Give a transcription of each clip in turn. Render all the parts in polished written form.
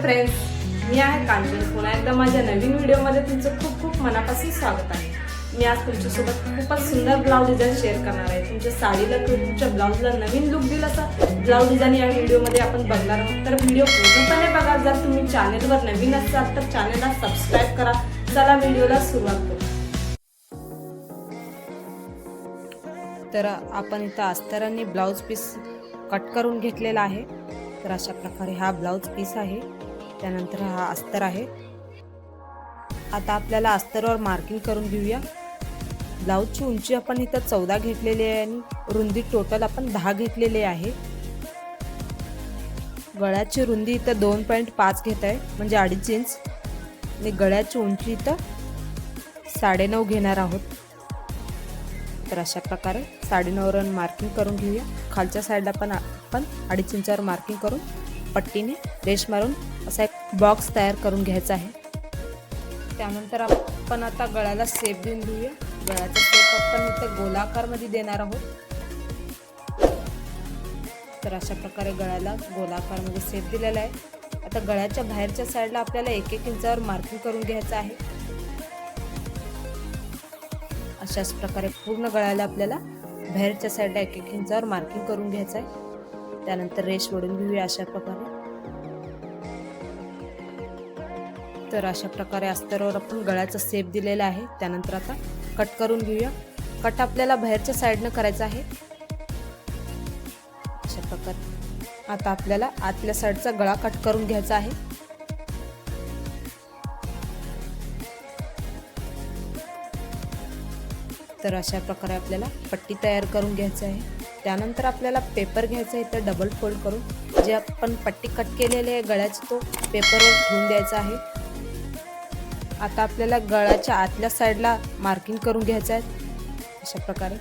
Friends, मी आहे कांचन. पुन्हा एकदा माझ्या नवीन व्हिडिओमध्ये तुमचं खूप खूप मनापासून स्वागत आहे. मी आज तुमच्यासोबत खूपच सुंदर ब्लाऊज डिझाईन शेअर करणार आहे. तुमच्या साडीला किंवा तुमच्या ब्लाऊजला नवीन लुक दिला असा ब्लाऊज डिझाईन या व्हिडिओमध्ये आपण बघणार आहोत. तर व्हिडिओ पूर्णपणे बघा. जर तुम्ही चॅनेलवर नवीन असाल तर चॅनेलला सबस्क्राईब करा. चला व्हिडिओला सुरुवात करू. तर आपण इथं अस्तराने ब्लाऊज पीस कट करून घेतलेला आहे. तर अशा प्रकारे हा ब्लाऊज पीस आहे, त्यानंतर हा अस्तर आहे. आता आपल्याला अस्तरावर मार्किंग करून घेऊया. ब्लाऊजची उंची आपण इथं 14 घेतलेली आहे आणि रुंदी टोटल आपण 10 घेतलेली आहे. गळ्याची रुंदी इथं 2.5 घेत आहे, म्हणजे 2.5 इंच, आणि गळ्याची उंची इथं 9.5 घेणार आहोत. तर अशा प्रकारे 9.5 वर मार्किंग करून घेऊया. खालच्या साईडला पण आपण 2.5 इंचावर मार्किंग करून पट्टीने रेष मारून असा एक बॉक्स तयार करून घ्यायचा आहे. त्यानंतर आपण आता गळ्याला शेप देऊन घेऊया. गळ्याचा शेप आपण इथं गोलाकारमध्ये देणार आहोत. तर अशा प्रकारे गळ्याला गोलाकारमध्ये शेप दिलेला आहे. आता गळ्याच्या बाहेरच्या साईडला आपल्याला 1-1 इंचावर मार्किंग करून घ्यायचं आहे. अशाच प्रकारे पूर्ण गळ्याला आपल्याला बाहेरच्या साईडला 1-1 इंचावर मार्किंग करून घ्यायचं आहे. त्यानंतर रेष ओढून घेऊया अशा प्रकारे. तर अशा प्रकारे अस्तरावर आपण गळ्याचा शेप दिलेला आहे. त्यानंतर आता कट करून घेऊया. कट आपल्याला बाहेरच्या साईडनं करायचा आहे. अशा प्रकारे आता आपल्याला आतल्या साईडचा गळा कट करून घ्यायचा आहे. तर अशा प्रकारे आपल्याला पट्टी तयार करून घ्यायची आहे. त्यानंतर आपल्याला पेपर घ्यायचा आहे. तर डबल फोल्ड करून जे आपण पट्टी कट केलेली आहे गळ्याची तो पेपरवर ठेवून द्यायचा आहे. आता आपल्याला गळ्याच्या आतल्या साईडला मार्किंग करून घ्यायचं आहे अशा प्रकारे.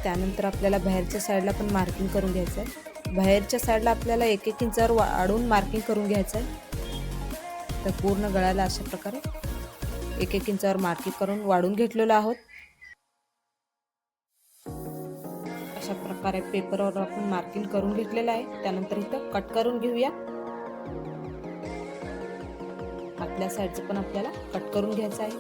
त्यानंतर आपल्याला बाहेरच्या साईडला पण मार्किंग करून घ्यायचं आहे. बाहेरच्या साईडला आपल्याला 1-1 इंचावर वाढवून मार्किंग करून घ्यायचं आहे. तर पूर्ण गळ्याला अशा प्रकारे 1-1 इंचावर मार्किंग करून वाढून घेतलेलो आहोत. अशा प्रकारे पेपरवर आपण मार्किंग करून घेतलेलं आहे. त्यानंतर इथं कट करून घेऊया. आपल्या साईडचं पण आपल्याला कट करून घ्यायचं आहे.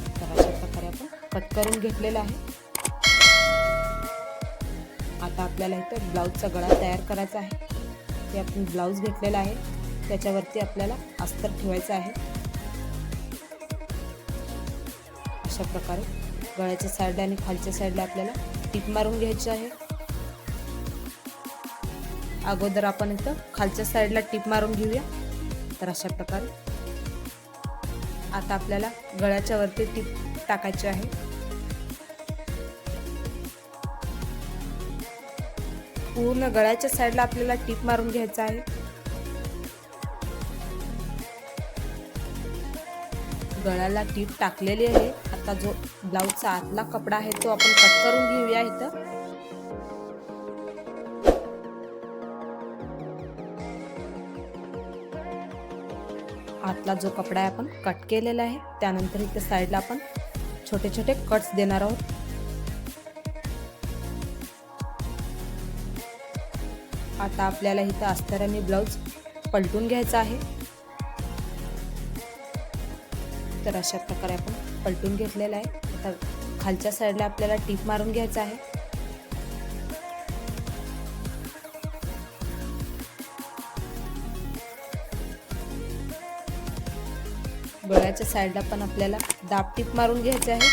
तर अशा प्रकारे आपण कट करून घेतलेलं आहे. आता आपल्याला इथं ब्लाऊजचा गळा तयार करायचा आहे. ते आपण ब्लाऊज घेतलेला आहे, त्याच्यावरती आपल्याला अस्तर ठेवायचं आहे. अशा प्रकारे गळ्याच्या साईडला आणि खालच्या साईडला आपल्याला टीप मारून घ्यायची आहे. अगोदर आपण इथं खालच्या साईडला टीप मारून घेऊया. तर अशा प्रकारे आता आपल्याला गळ्याच्या वरती टीप टाकायची आहे. पूर्ण गळ्याच्या साईडला आपल्याला टीप मारून घ्यायचं आहे. गळ्याला टीप टाकलेली आहे. आता जो ब्लाऊजचा आतला कपडा आहे तो आपण कट करून घेऊया. इथं आतला जो कपडा आहे आपण कट केलेला आहे. त्यानंतर इथे साईडला आपण छोटे छोटे कट्स देणार आहोत. आता आपल्याला इथं अस्तराने ब्लाऊज पलटून घ्यायचा आहे. तर अशा प्रकारे आपण पलटून घेतलेला आहे. आता खालच्या साईडला आपल्याला टीप मारून घ्यायचा आहे. गळ्याच्या साईडला पण आपल्याला दाब टीप मारून घ्यायचे आहे,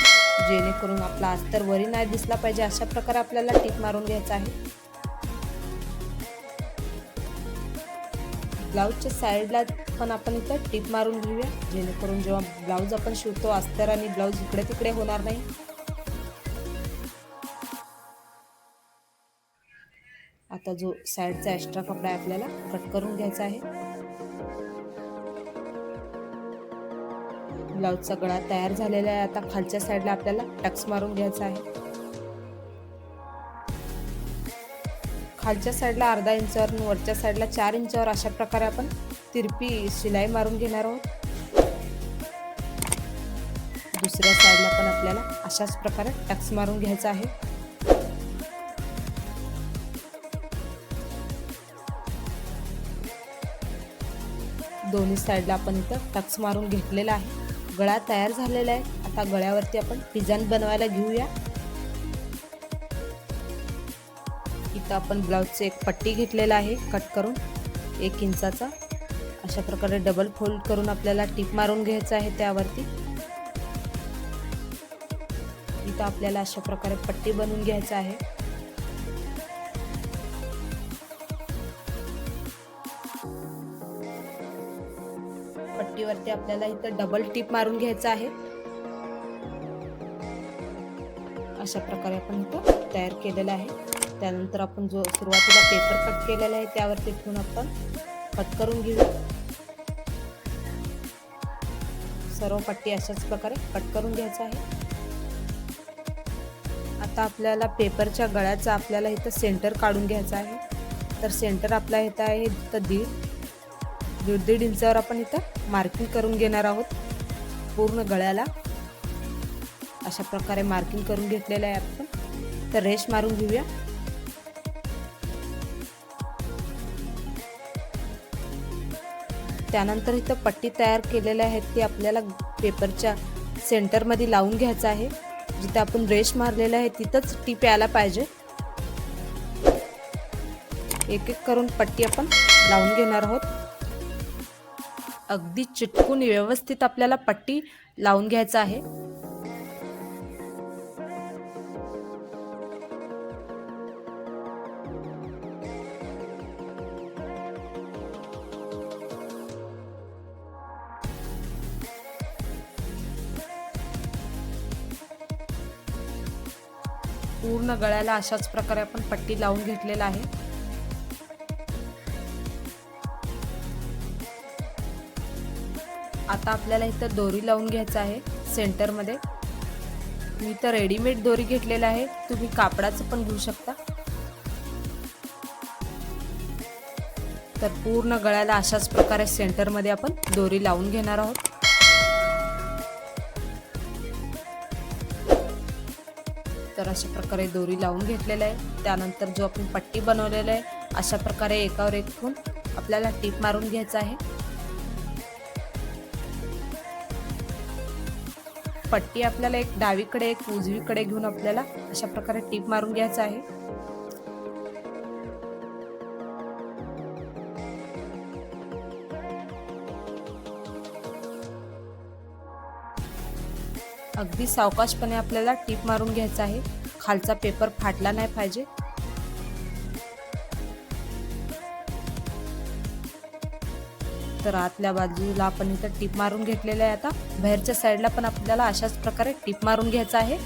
जेणेकरून आपला अस्तर वरी नाही दिसला पाहिजे. अशा प्रकारे आपल्याला टीप मारून घ्यायचा आहे. ब्लाऊजच्या साईडला पण आपण इथं टीप मारून घेऊया, जेणेकरून जेव्हा ब्लाऊज आपण शिवतो अस्तर आणि ब्लाऊज इकडे तिकडे होणार नाही. आता जो साईडचा एक्स्ट्रा कपडा आहे आपल्याला कट करून घ्यायचा आहे. ब्लाऊजचा गळा तयार झालेला आहे. आता खालच्या साईडला आपल्याला टक्स मारून घ्यायचा आहे. खालच्या साईडला अर्धा इंचावर आणि वरच्या साईडला 4 इंचावर अशा प्रकारे आपण तिरपी शिलाई मारून घेणार आहोत. दुसऱ्या साईडला पण आपल्याला अशाच प्रकारे टक्स मारून घ्यायचा आहे. दोन्ही साईडला आपण इथं टक्स मारून घेतलेला आहे. गळा तयार झालेला आहे. आता गळ्यावरती आपण डिझाईन बनवायला घेऊया. इथं आपण ब्लाउजचे एक पट्टी घेतलेला आहे कट करून 1 इंचाचा. अशा प्रकारे डबल फोल्ड करून आपल्याला टिप मारून घ्यायचं आहे त्यावरती. इथं आपल्याला अशा प्रकारे पट्टी बनवून घ्यायचं आहे. पट्टीवरती आपल्याला इथं डबल टिप मारून घ्यायचं आहे. अशा प्रकारे आपण इथं तयार केलेलं आहे. त्यानंतर आपण जो सुरुवातीला पेपर कट केलेला आहे त्यावरती ठेवून आपण कट करून घेऊया. सर्व पट्टी अशाच प्रकारे कट करून घ्यायचं आहे. आता आपल्याला पेपरच्या गळ्याचा आपल्याला इथं सेंटर काढून घ्यायचा आहे. तर सेंटर आपला इथं आहे इथं 1.5 इंचावर आपण इथं मार्किंग करून घेणार आहोत. पूर्ण गळ्याला अशा प्रकारे मार्किंग करून घेतलेलं आहे आपण. तर रेष मारून घेऊया. त्यानंतर इथं पट्टी तयार केलेल्या आहेत ती आपल्याला पेपरच्या सेंटरमध्ये लावून घ्यायचं आहे. जिथे आपण रेष मारलेला आहे तिथंच टिप यायला पाहिजे. एक एक करून पट्टी आपण लावून घेणार आहोत. अगदी चिटकून व्यवस्थित आपल्याला पट्टी लावून घ्यायचं आहे. पूर्ण गळ्याला अशाच प्रकारे आपण पट्टी लावून घेतलेला आहे. आता आपल्याला इथं दोरी लावून घ्यायचं आहे सेंटर मध्ये. मी तर रेडीमेड दोरी घेतलेला आहे. तुम्ही कापडाचं पण घेऊ शकता. तर पूर्ण गळ्याला अशाच प्रकारे सेंटर मध्ये आपण दोरी लावून घेणार आहोत. तर अशा प्रकारे दोरी लावून घेतलेला आहे. त्यानंतर जो आपण पट्टी बनवलेला आहे अशा प्रकारे एकावर एक ठेवून आपल्याला टिप मारून घ्यायचं आहे. पट्टी आपल्याला एक डावीकडे एक उजवीकडे घेऊन आपल्याला अशा प्रकारे टिप मारून घ्यायचं आहे. अगदी सावकाशपणे आपल्याला टिप मारून घ्यायचा आहे. खालचा पेपर फाटला नाही पाहिजे. तर आतल्या बाजूला आपण इथं टिप मारून घेतलेलं आहे. आता बाहेरच्या साईडला पण आपल्याला अशाच प्रकारे टिप मारून घ्यायचा आहे.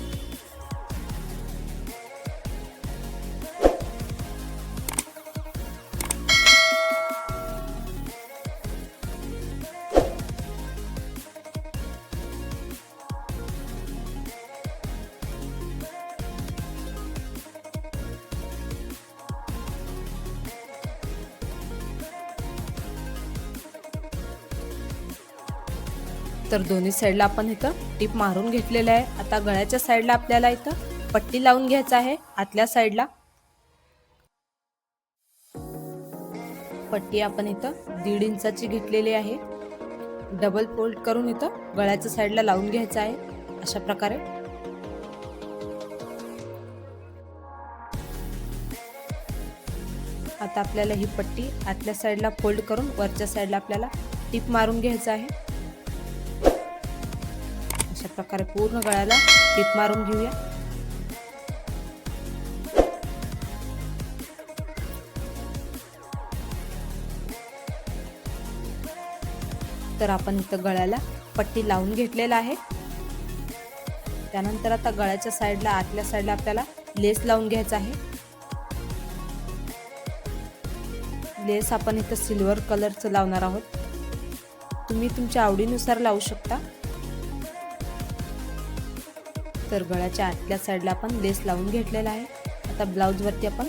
तर दोन्ही साईडला आपण इथं टिप मारून घेतलेलं आहे. आता गळ्याच्या साईडला आपल्याला इथं पट्टी लावून घ्यायचं आहे. आतल्या साईडला पट्टी आपण इथं 1.5 इंचाची घेतलेली आहे. डबल फोल्ड करून इथं गळ्याच्या साईडला लावून घ्यायचं आहे अशा प्रकारे. आता आपल्याला ही पट्टी आतल्या साईडला फोल्ड करून वरच्या साईडला आपल्याला टिप मारून घ्यायचं आहे. अशा प्रकारे पूर्ण गळ्याला टिप मारून घेऊया. तर आपण इथं गळ्याला पट्टी लावून घेतलेला आहे. त्यानंतर आता गळ्याच्या साईडला आतल्या साईडला आपल्याला लेस लावून घ्यायचा आहे. लेस आपण इथं सिल्वर कलरचं लावणार आहोत. तुम्ही तुमच्या आवडीनुसार लावू शकता. तर गळ्याच्या आतल्या साईडला आपण लेस लावून घेतलेला आहे. आता ब्लाउज वरती आपण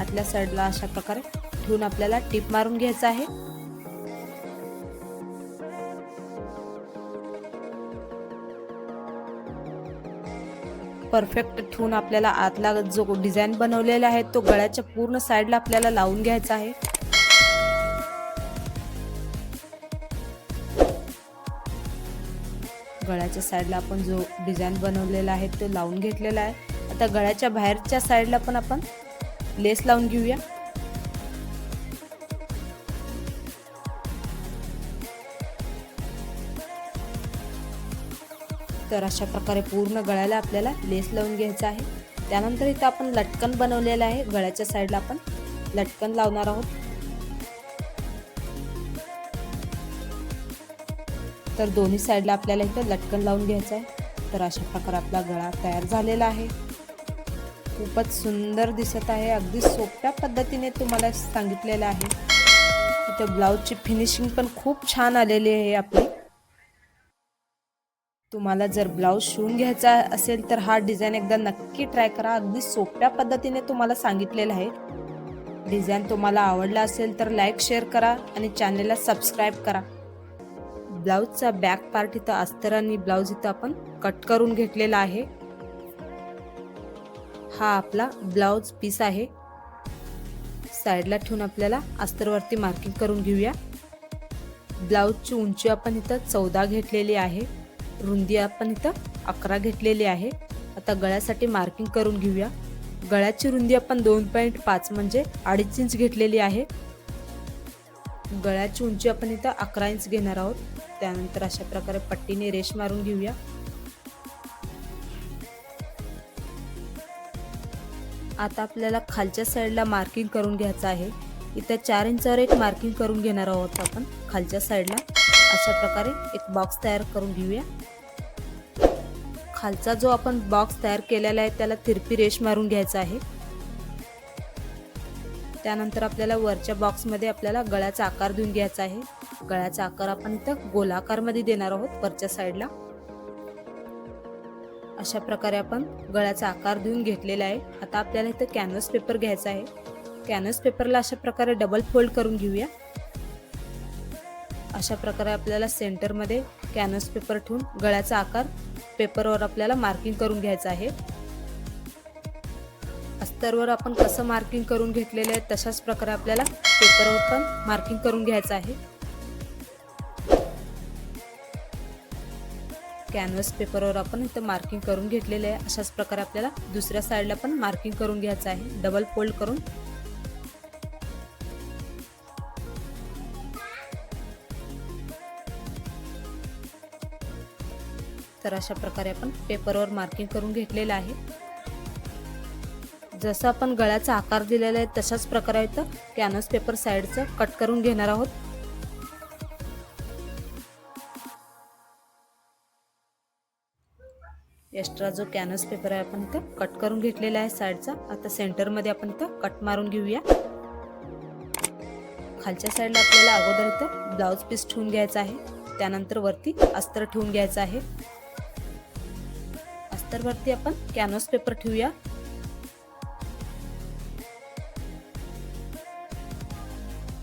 आतल्या साईडला अशा प्रकारे ठेवून आपल्याला टिप मारून घ्यायचं आहे. परफेक्ट ठेवून आपल्याला आतला जो डिझाईन बनवलेला आहे तो गळ्याच्या पूर्ण साईडला आपल्याला लावून घ्यायचा आहे. गळ्याच्या साईडला आपण जो डिझाईन बनवलेला आहे तो लावून घेतलेला आहे. आता गळ्याच्या बाहेरच्या साईडला पण आपण लेस लावून घेऊया. तर अशा प्रकारे पूर्ण गळ्याला आपल्याला लेस लावून घ्यायचा आहे. त्यानंतर इथं आपण लटकन बनवलेलं आहे. गळ्याच्या साईडला आपण लटकन लावणार आहोत. तर दोन्ही साईडला आपल्याला इथं लटकन लावून घ्यायचं आहे. तर अशा प्रकारे आपला गळा तयार झालेला आहे. खूपच सुंदर दिसत आहे. अगदी सोप्या पद्धतीने तुम्हाला सांगितलेलं आहे. इथं ब्लाऊजची फिनिशिंग पण खूप छान आलेली आहे आपली. तुम्हाला जर ब्लाऊज शिवून घ्यायचा असेल तर हा डिझाईन एकदा नक्की ट्राय करा. अगदी सोप्या पद्धतीने तुम्हाला सांगितलेलं आहे. डिझाईन तुम्हाला आवडला असेल तर लाईक शेअर करा आणि चॅनलला सबस्क्राईब करा. ब्लाऊजचा बॅक पार्ट इथं अस्तर आणि ब्लाऊज इथं आपण कट करून घेतलेला आहे. हा आपला ब्लाऊज पीस आहे. साईडला ठेवून आपल्याला अस्तरवरती मार्किंग करून घेऊया. ब्लाऊजची उंची आपण इथं 14 घेतलेली आहे. रुंदी आपण इथं 11 घेतलेली आहे. आता गळ्यासाठी मार्किंग करून घेऊया. गळ्याची रुंदी आपण 2.5 म्हणजे 2.5 इंच घेतलेली आहे. गळ्याची उंची आपण इथं 11 इंच घेणार आहोत. त्यानंतर अशा प्रकारे पट्टीने रेष मारून घेऊया. आता आपल्याला खालच्या साईडला मार्किंग करून घ्यायचं आहे. इथं 4 इंचावर एक मार्किंग करून घेणार आहोत आपण खालच्या साईडला. अशा प्रकारे एक बॉक्स तयार करून घेऊया. खालचा जो आपण बॉक्स तयार केलेला आहे त्याला तिरपी रेष मारून घ्यायचा आहे. त्यानंतर आपल्याला वरच्या बॉक्समध्ये आपल्याला गळ्याचा आकार देऊन घ्यायचा आहे. गळ्याचा आकार आपण इथं गोलाकारमध्ये देणार आहोत वरच्या साईडला. अशा प्रकारे आपण गळ्याचा आकार देऊन घेतलेला आहे. आता आपल्याला इथं कॅनव्हास पेपर घ्यायचा आहे. कॅनव्हास पेपरला अशा प्रकारे डबल फोल्ड करून घेऊया. अशा प्रकारे आपल्याला सेंटरमध्ये कॅनव्हास पेपर ठेवून गळ्याचा आकार पेपरवर आपल्याला मार्किंग करून घ्यायचं आहे. अस्तरवर आपण कसं मार्किंग करून घेतलेलं आहे तशाच प्रकारे आपल्याला पेपरवर पण मार्किंग करून घ्यायचं आहे. कॅनव्हास पेपरवर आपण इथं मार्किंग करून घेतलेले आहे. अशाच प्रकारे आपल्याला दुसऱ्या साईडला पण मार्किंग करून घ्यायचं आहे डबल फोल्ड करून. तर अशा प्रकारे आपण पेपरवर मार्किंग करून घेतलेलं आहे. जसं आपण गळ्याचा आकार दिलेला आहे तशाच प्रकारे इथं कॅनव्हास पेपर साईडचं कट करून घेणार आहोत. एक्स्ट्रा जो कॅनव्हास पेपर आहे आपण इथं कट करून घेतलेला आहे साईडचा. आता सेंटरमध्ये आपण इथं कट मारून घेऊया. खालच्या साईडला आपल्याला अगोदर इथं ब्लाऊज पीस ठेवून घ्यायचा आहे. त्यानंतर वरती अस्तर ठेवून घ्यायचं आहे. अस्तरवरती आपण कॅनव्हास पेपर ठेवूया.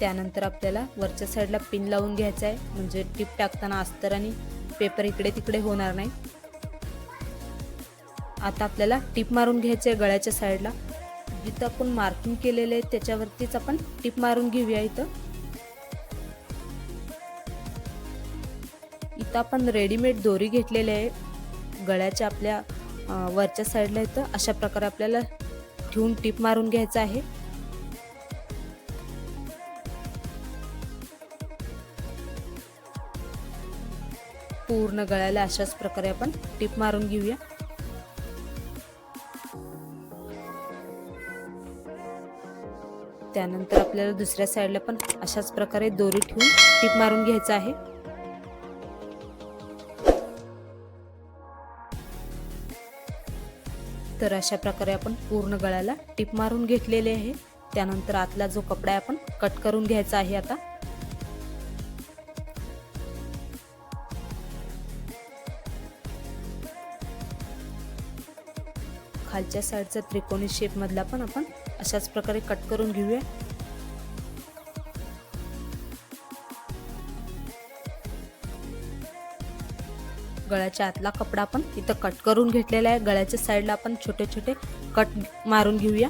त्यानंतर आपल्याला वरच्या साईडला पिन लावून घ्यायचा आहे. म्हणजे टिप टाकताना अस्तर आणि पेपर इकडे तिकडे होणार नाही. आता आपल्याला टिप मारून घ्यायचं आहे गळ्याच्या साईडला. जिथं आपण मार्किंग केलेलं आहे त्याच्यावरतीच आपण टिप मारून घेऊया. इथं आपण रेडीमेड दोरी घेतलेली आहे. गळ्याच्या आपल्या वरच्या साईडला इथं अशा प्रकारे आपल्याला ठेवून टिप मारून घ्यायचं आहे. पूर्ण गळ्याला अशाच प्रकारे आपण टिप मारून घेऊया. त्यानंतर आपल्याला दुसऱ्या साईडला पण अशाच प्रकारे दोरी ठेवून टिप मारून घ्यायचं आहे. तर अशा प्रकारे आपण पूर्ण गळ्याला टिप मारून घेतलेले आहे. त्यानंतर आतला जो कपडा आहे आपण कट करून घ्यायचा आहे. आता खालच्या साईडचा त्रिकोणी शेप मधला पण आपण अशाच प्रकारे कट करून घेऊया. गळ्याच्या आतला कपडा आपण इथं कट करून घेतलेला आहे. गळ्याच्या साईडला आपण छोटे छोटे कट मारून घेऊया.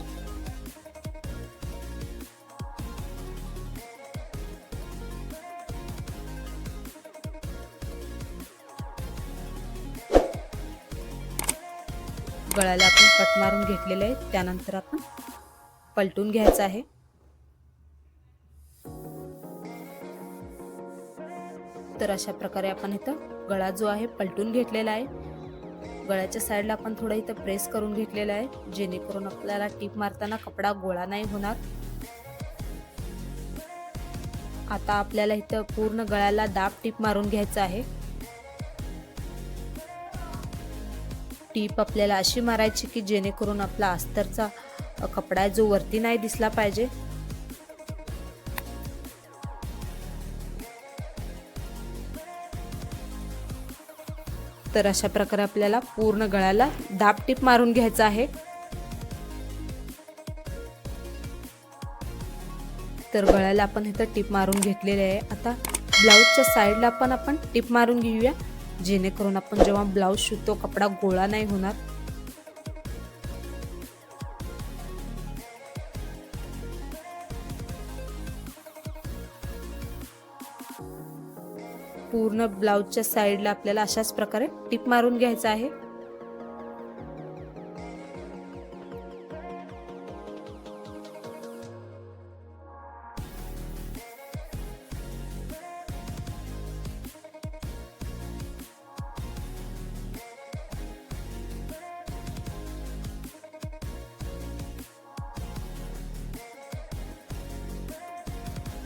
गळ्याला आपण कट मारून घेतलेले आहे. त्यानंतर आपण पलटून घ्यायचं आहे. तर अशा प्रकारे आपण इथं गळा जो आहे पलटून घेतलेला आहे. गळ्याच्या साईडला आपण थोडं इथं प्रेस करून घेतलेला आहे, जेणेकरून आपल्याला टीप मारताना कपडा गोळा नाही होणार. आता आपल्याला इथं पूर्ण गळ्याला दाब टीप मारून घ्यायचं आहे. टीप आपल्याला अशी मारायची की जेणेकरून आपला अस्तरचा कपडा जो वरती नाही दिसला पाहिजे. तर अशा प्रकारे आपल्याला पूर्ण गळ्याला दाब टीप मारून घ्यायचा आहे. तर गळ्याला आपण इथं टीप मारून घेतलेले आहे. आता ब्लाऊजच्या साईडला पण आपण टीप मारून घेऊया, जेणेकरून आपण जेव्हा ब्लाऊज शिवतो कपडा गोळा नाही होणार. पूर्ण ब्लाऊजच्या साईडला आपल्याला अशाच प्रकारे टीप मारून घ्यायचं आहे.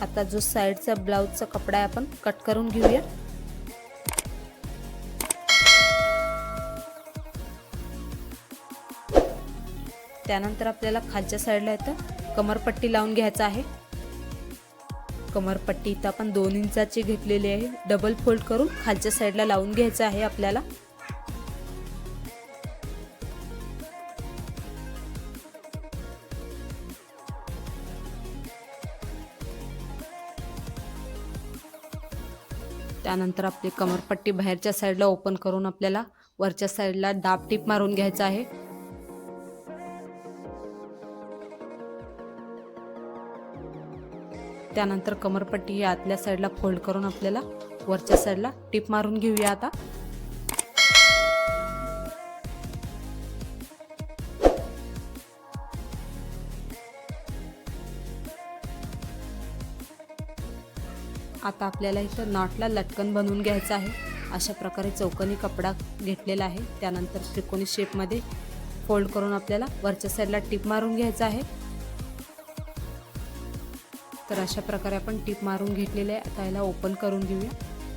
आता जो साइडचा ब्लाऊजचा कपडा आहे आपण कट करून घेऊया. त्यानंतर आपल्याला खालच्या साइडला इथं कमरपट्टी लावून घ्यायचा आहे. कमरपट्टी इथं आपण 2 इंचाची घेतलेली आहे. डबल फोल्ड करून खालच्या साइडला लावून घ्यायचं आहे आपल्याला. त्यानंतर आपली कमरपट्टी बाहेरच्या साइडला ओपन करून आपल्याला वरच्या साइडला दाब टीप मारून घ्यायचा आहे. त्यानंतर कमरपट्टी ही आतल्या साइडला फोल्ड करून आपल्याला वरच्या साइडला टीप मारून घेऊया. आता आता आपल्याला इथं नॉटला लटकन बनवून घ्यायचं आहे. अशा प्रकारे चौकोनी कपडा घेतलेला आहे. त्यानंतर त्रिकोणी शेपमध्ये फोल्ड करून आपल्याला वरच्या साइडला टीप मारून घ्यायचं आहे. तर अशा प्रकारे आपण टीप मारून घेतलेले आहे. आता याला ओपन करून घेऊया.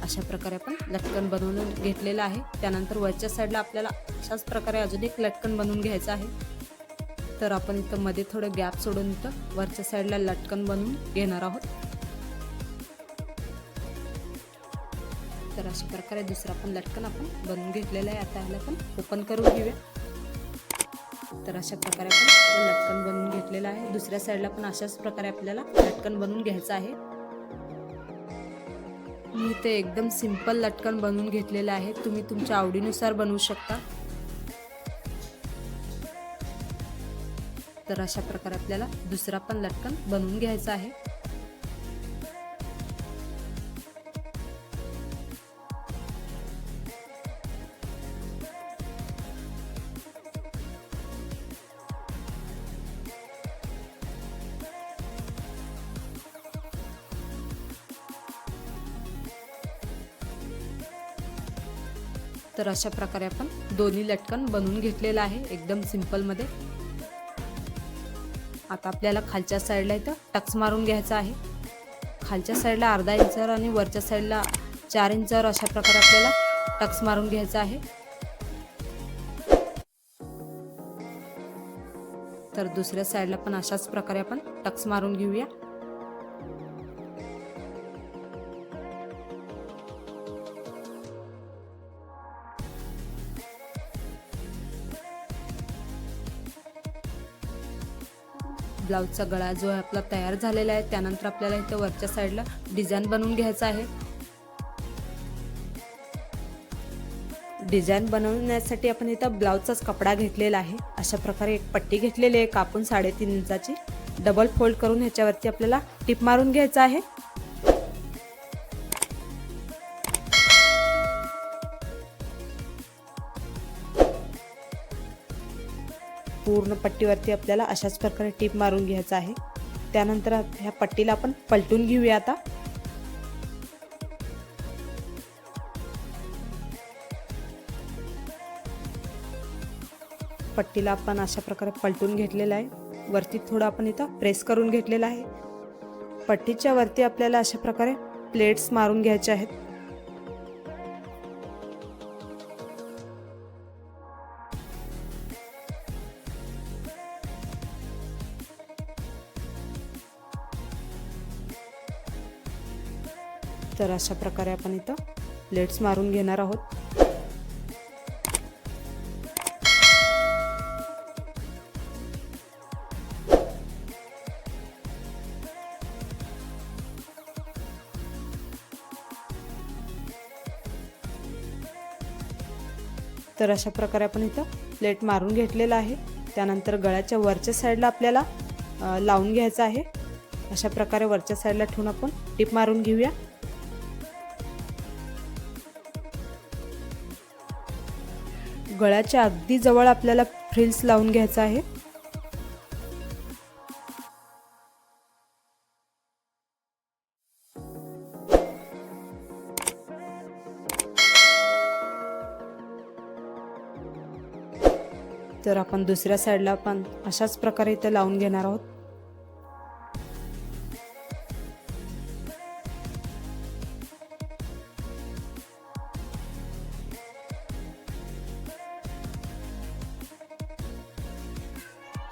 अशा प्रकारे आपण लटकन बनवून घेतलेलं आहे. त्यानंतर वरच्या साइडला आपल्याला अशाच प्रकारे अजून एक लटकन बनवून घ्यायचं आहे. तर आपण इथं मध्ये थोडं गॅप सोडून इथं वरच्या साइडला लटकन बनवून घेणार आहोत. तर अशा प्रकारे दुसरा पण लटकन आपण बनवून घेतलेला आहे. आता याला आपण ओपन करून घेऊया. तर अशा प्रकारे आपण लटकन बनवून घेतलेला आहे. दुसऱ्या साइडला पण अशाच प्रकारे आपल्याला लटकन बनवून घ्यायचं आहे. मी ते एकदम सिंपल लटकन बनवून घेतलेलं आहे. तुम्ही तुमच्या आवडीनुसार बनवू शकता. तर अशा प्रकारे आपल्याला दुसरा पण लटकन बनवून घ्यायचा आहे. तर अशा प्रकारे आपण दोन्ही लटकन बनवून घेतलेला आहे एकदम सिंपल मध्ये. आता आपल्याला खालच्या साइडला इथं टक्स मारून घ्यायचा आहे. खालच्या साइडला अर्धा इंचावर आणि वरच्या साइडला 4 इंचावर अशा प्रकारे आपल्याला टक्स मारून घ्यायचा आहे. तर दुसऱ्या साइडला पण अशाच प्रकारे आपण टक्स मारून घेऊया. ब्लाऊजचा गळा जो आहे आपला तयार झालेला आहे. त्यानंतर आपल्याला इथे वरच्या साइडला डिझाइन बनवून घ्यायचा आहे. डिझाईन बनवण्यासाठी आपण इथं ब्लाऊजचाच कपडा घेतलेला आहे. अशा प्रकारे एक पट्टी घेतलेली आहे कापून 3.5 इंचाची. डबल फोल्ड करून ह्याच्यावरती आपल्याला टिप मारून घ्यायचं आहे. पूर्ण पट्टीवरती आपल्याला अशाच प्रकारे टिप मारून घ्यायचं आहे. त्यानंतर ह्या पट्टीला आपण पलटून घेऊया. आता पट्टीला आपण अशा प्रकारे पलटून घेतलेला आहे. वरती थोडं आपण इथं प्रेस करून घेतलेलं आहे. पट्टीच्या वरती आपल्याला अशा प्रकारे प्लेट्स मारून घ्यायचे आहेत. तर अशा प्रकारे आपण इथं प्लेट्स मारून घेणार आहोत. तर अशा प्रकारे आपण इथं प्लेट मारून घेतलेला आहे. त्यानंतर गळ्याच्या वरच्या साईडला आपल्याला लावून घ्यायचं आहे. अशा प्रकारे वरच्या साईडला ठेवून आपण टिप मारून घेऊया. गळ्याच्या अगदी जवळ आपल्याला फ्रिल्स लावून घ्यायचं आहे. तर आपण दुसऱ्या साईडला पण अशाच प्रकारे इथे लावून घेणार आहोत.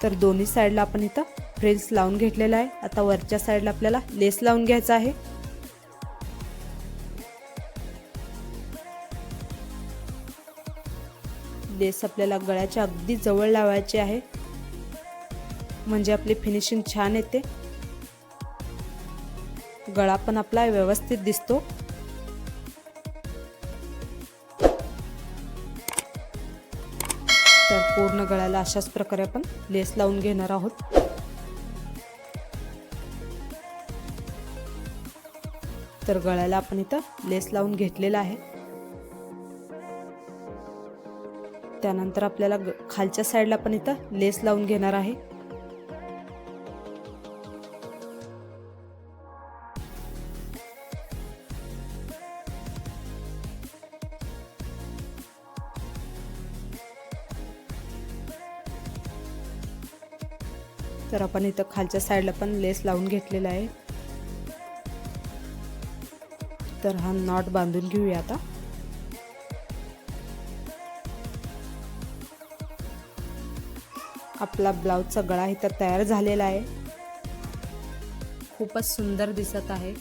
तर दोन्ही साईडला आपण इथं फ्रिल्स लावून घेतलेला आहे. आता वरच्या साईडला आपल्याला लेस लावून घ्यायचा आहे. लेस आपल्याला गळ्याच्या अगदी जवळ लावायची आहे, म्हणजे आपली फिनिशिंग छान येते. गळा पण आपला व्यवस्थित दिसतो. तर पूर्ण गळ्याला अशाच प्रकारे आपण लेस लावून घेणार आहोत. तर गळ्याला आपण इथं लेस लावून घेतलेला आहे. त्यानंतर आपल्याला खालच्या साईडला पण इथं लेस लावून घेणार आहे. तर आपण इथं खालच्या साईडला पण लेस लावून घेतलेला आहे. तर हा नॉट बांधून घेऊया. आता आपला ब्लाऊजचा गळा इथं तयार झालेला आहे. खूपच सुंदर दिसत आहे.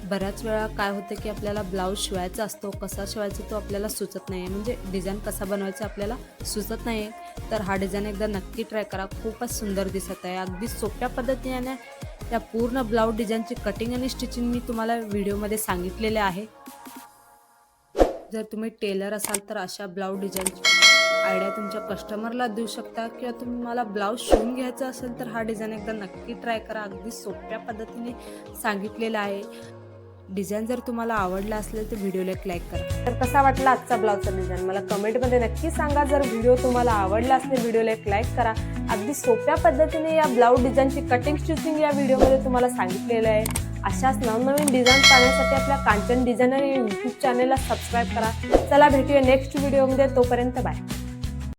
बऱ्याच वेळा काय होते की आपल्याला ब्लाऊज शिवायचा असतो, कसा शिवायचा तो आपल्याला सुचत नाही, म्हणजे डिझाईन कसा बनवायचा आपल्याला सुचत नाही. तर हा डिझाईन एकदा नक्की ट्राय करा. खूपच सुंदर दिसत आहे. अगदी सोप्या पद्धतीने त्या पूर्ण ब्लाऊज डिझाईनची कटिंग आणि स्टिचिंग मी तुम्हाला व्हिडिओमध्ये सांगितलेले आहे. जर तुम्ही टेलर असाल तर अशा ब्लाऊज डिझाईनची आयडिया तुमच्या कस्टमरला देऊ शकता, किंवा तुम्हाला ब्लाऊज शिवून घ्यायचा असेल तर हा डिझाईन एकदा नक्की ट्राय करा. अगदी सोप्या पद्धतीने सांगितलेलं आहे. डिझाईन जर तुम्हाला आवडला असेल तर व्हिडिओला एक लाईक करा. तर कसा वाटला आजचा ब्लाऊजचा डिझाईन मला कमेंटमध्ये नक्की सांगा. जर व्हिडिओ तुम्हाला आवडला असेल व्हिडिओला एक लाईक करा. अगदी सोप्या पद्धतीने या ब्लाऊज डिझाईनची कटिंग स्टिचिंग या व्हिडिओमध्ये तुम्हाला सांगितलेलं आहे. अशाच नवनवीन डिझाईन पाहण्यासाठी आपल्या कांचन डिझायनर या यूट्यूब चॅनलला सबस्क्राईब करा. चला भेटूया नेक्स्ट व्हिडिओमध्ये. तोपर्यंत बाय.